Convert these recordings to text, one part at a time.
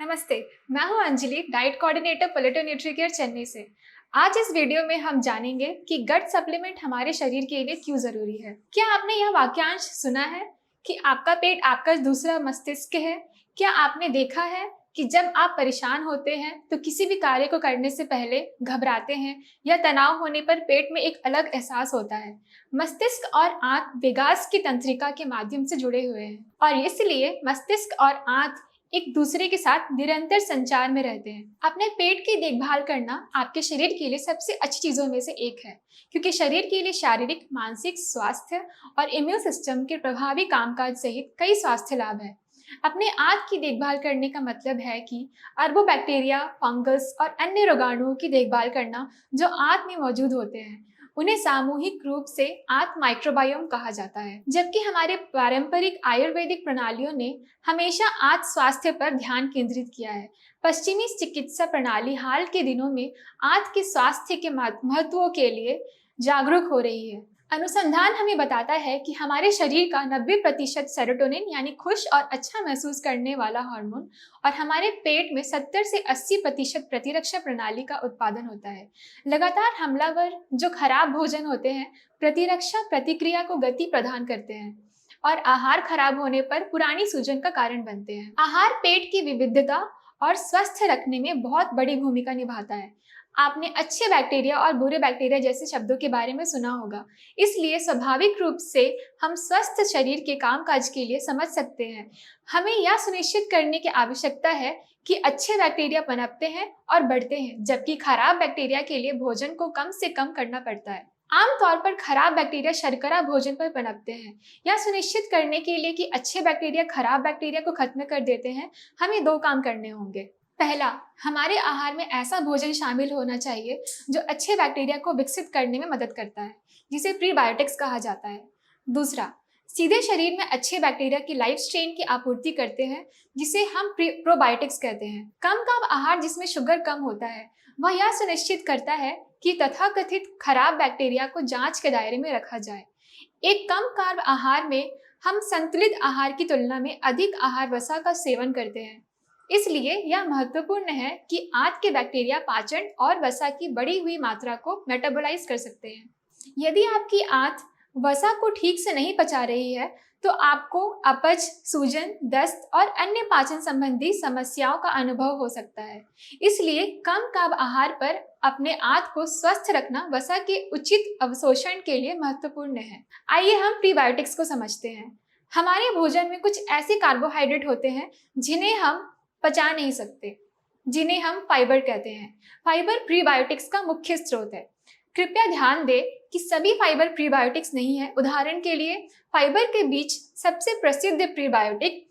नमस्ते। मैं हूं अंजलि, डाइट कोऑर्डिनेटर पलेटो न्यूट्रीकेयर चेन्नई से। आज इस वीडियो में हम जानेंगे कि गट सप्लीमेंट हमारे शरीर के लिए क्यों जरूरी है। क्या आपने यह वाक्यांश सुना है कि आपका पेट आपका दूसरा मस्तिष्क है? क्या आपने देखा है कि जब आप परेशान होते हैं तो किसी भी कार्य को करने से पहले घबराते हैं या तनाव होने पर पेट में एक अलग एहसास होता है। मस्तिष्क और आंत वेगास की तंत्रिका के माध्यम से जुड़े हुए हैं और इसलिए मस्तिष्क और आंत एक दूसरे के साथ निरंतर संचार में रहते हैं। अपने पेट की देखभाल करना आपके शरीर के लिए सबसे अच्छी चीजों में से एक है, क्योंकि शरीर के लिए शारीरिक, मानसिक स्वास्थ्य और इम्यून सिस्टम के प्रभावी कामकाज सहित कई स्वास्थ्य लाभ हैं। अपने आंत की देखभाल करने का मतलब है कि अरबों बैक्टीरिया, फंगस और अन्य रोगाणुओं की देखभाल करना जो आंत में मौजूद होते हैं। उन्हें सामूहिक रूप से आंत माइक्रोबायोम कहा जाता है। जबकि हमारे पारंपरिक आयुर्वेदिक प्रणालियों ने हमेशा आंत स्वास्थ्य पर ध्यान केंद्रित किया है, पश्चिमी चिकित्सा प्रणाली हाल के दिनों में आंत के स्वास्थ्य के महत्व के लिए जागरूक हो रही है। अनुसंधान हमें बताता है कि हमारे शरीर का 90% सेरोटोनिन यानी खुश और अच्छा महसूस करने वाला हार्मोन और हमारे पेट में 70 से 80% प्रतिरक्षा प्रणाली का उत्पादन होता है। लगातार हमलावर जो खराब भोजन होते हैं प्रतिरक्षा प्रतिक्रिया को गति प्रदान करते हैं और आहार खराब होने पर पुरानी सूजन का कारण बनते हैं। आहार पेट की विविधता और स्वस्थ रखने में बहुत बड़ी भूमिका निभाता है। आपने अच्छे बैक्टीरिया और बुरे बैक्टीरिया जैसे शब्दों के बारे में सुना होगा, इसलिए स्वाभाविक रूप से हम स्वस्थ शरीर के कामकाज के लिए समझ सकते हैं। हमें यह सुनिश्चित करने की आवश्यकता है कि अच्छे बैक्टीरिया पनपते हैं और बढ़ते हैं, जबकि खराब बैक्टीरिया के लिए भोजन को कम से कम करना पड़ता है। आमतौर पर खराब बैक्टीरिया शर्करा भोजन पर पनपते हैं। यह सुनिश्चित करने के लिए कि अच्छे बैक्टीरिया खराब बैक्टीरिया को खत्म कर देते हैं, हमें 2 काम करने होंगे। पहला, हमारे आहार में ऐसा भोजन शामिल होना चाहिए जो अच्छे बैक्टीरिया को विकसित करने में मदद करता है, जिसे प्रीबायोटिक्स कहा जाता है। दूसरा, सीधे शरीर में अच्छे बैक्टीरिया की लाइफ स्ट्रेन की आपूर्ति करते हैं, जिसे हम प्रोबायोटिक्स कहते हैं। कम कार्ब आहार जिसमें शुगर कम होता है, वह यह सुनिश्चित करता है कि तथाकथित खराब बैक्टीरिया को जांच के दायरे में रखा जाए। एक कम कार्ब आहार में हम संतुलित आहार की तुलना में अधिक आहार वसा का सेवन करते हैं। इसलिए यह महत्वपूर्ण है कि आंत के बैक्टीरिया पाचन और वसा की बढ़ी हुई मात्रा को मेटाबोलाइज कर सकते हैं। यदि आपकी आंत वसा को ठीक से नहीं पचा रही है तो आपको अपच, सूजन, दस्त और अन्य पाचन संबंधी समस्याओं का अनुभव हो सकता है। इसलिए कम कार्ब आहार पर अपने आंत को स्वस्थ रखना वसा के उचित अवशोषण के लिए महत्वपूर्ण है। आइए हम प्रीबायोटिक्स को समझते हैं। हमारे भोजन में कुछ ऐसे कार्बोहाइड्रेट होते हैं जिन्हें हम पचा नहीं सकते, जिन्हें हम फाइबर कहते हैं। फाइबर प्रीबायोटिक्स का मुख्य स्रोत है। कृपया ध्यान दें कि सभी फाइबर प्रीबायोटिक्स नहीं है। उदाहरण के लिए, फाइबर के बीच सबसे प्रसिद्ध प्रीबायोटिक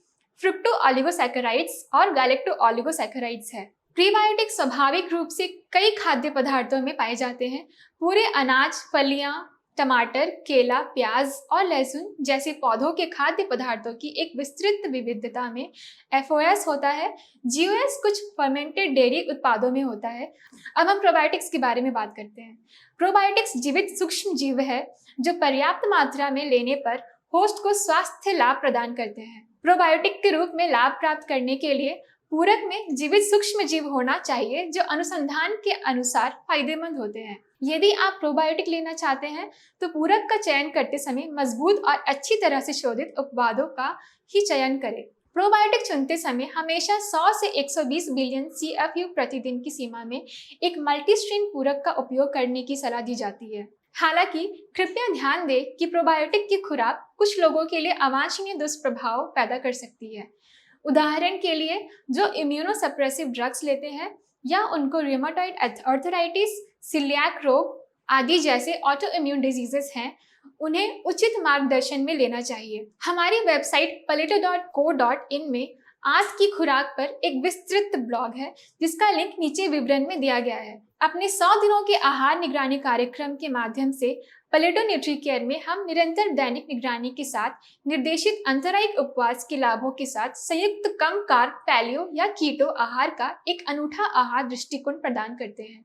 फ्रुक्टो ऑलिगोसैकेराइड्स और गैलेक्टो ऑलिगोसैकेराइड्स है। प्रीबायोटिक स्वाभाविक रूप से कई खाद्य पदार्थों में पाए जाते हैं। पूरे अनाज, फलियां, टमाटर, केला, प्याज और लहसुन जैसे पौधों के खाद्य पदार्थों की एक विस्तृत विविधता में एफओएस होता है। जीओएस कुछ फर्मेंटेड डेयरी उत्पादों में होता है। अब हम प्रोबायोटिक्स के बारे में बात करते हैं। प्रोबायोटिक्स जीवित सूक्ष्म जीव है जो पर्याप्त मात्रा में लेने पर होस्ट को स्वास्थ्य लाभ प्रदान करते हैं। प्रोबायोटिक के रूप में लाभ प्राप्त करने के लिए पूरक में जीवित सूक्ष्म जीव होना चाहिए जो अनुसंधान के अनुसार फायदेमंद होते हैं। यदि आप प्रोबायोटिक लेना चाहते हैं तो पूरक का चयन करते समय मजबूत और अच्छी तरह से शोधित उत्पादों का ही चयन करें। प्रोबायोटिक चुनते समय हमेशा 100 से 120 बिलियन CFU प्रतिदिन की सीमा में एक मल्टीस्ट्रीन पूरक का उपयोग करने की सलाह दी जाती है। हालांकि कृपया ध्यान दें कि प्रोबायोटिक की खुराक कुछ लोगों के लिए अवांछनीय दुष्प्रभाव पैदा कर सकती है। उदाहरण के लिए, जो इम्यूनोसप्रेसिव ड्रग्स लेते हैं या उनको रूमेटॉइड आर्थराइटिस, सीलियाक रोग आदि जैसे ऑटो इम्यून डिजीजेस हैं, उन्हें उचित मार्गदर्शन में लेना चाहिए। हमारी वेबसाइट paleto.co.in में आंत की खुराक पर एक विस्तृत ब्लॉग है जिसका लिंक नीचे विवरण में दिया गया है। अपने 100 दिनों के आहार निगरानी कार्यक्रम के माध्यम से पलेटो न्यूट्रीकेयर में हम निरंतर दैनिक निगरानी के साथ निर्देशित अंतरायिक उपवास के लाभों के साथ संयुक्त कम कार्ब, पैलियो या कीटो आहार का एक अनूठा आहार दृष्टिकोण प्रदान करते हैं।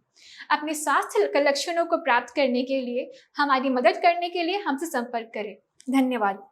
अपने स्वास्थ्य लक्षणों को प्राप्त करने के लिए हमारी मदद करने के लिए हमसे संपर्क करें। धन्यवाद।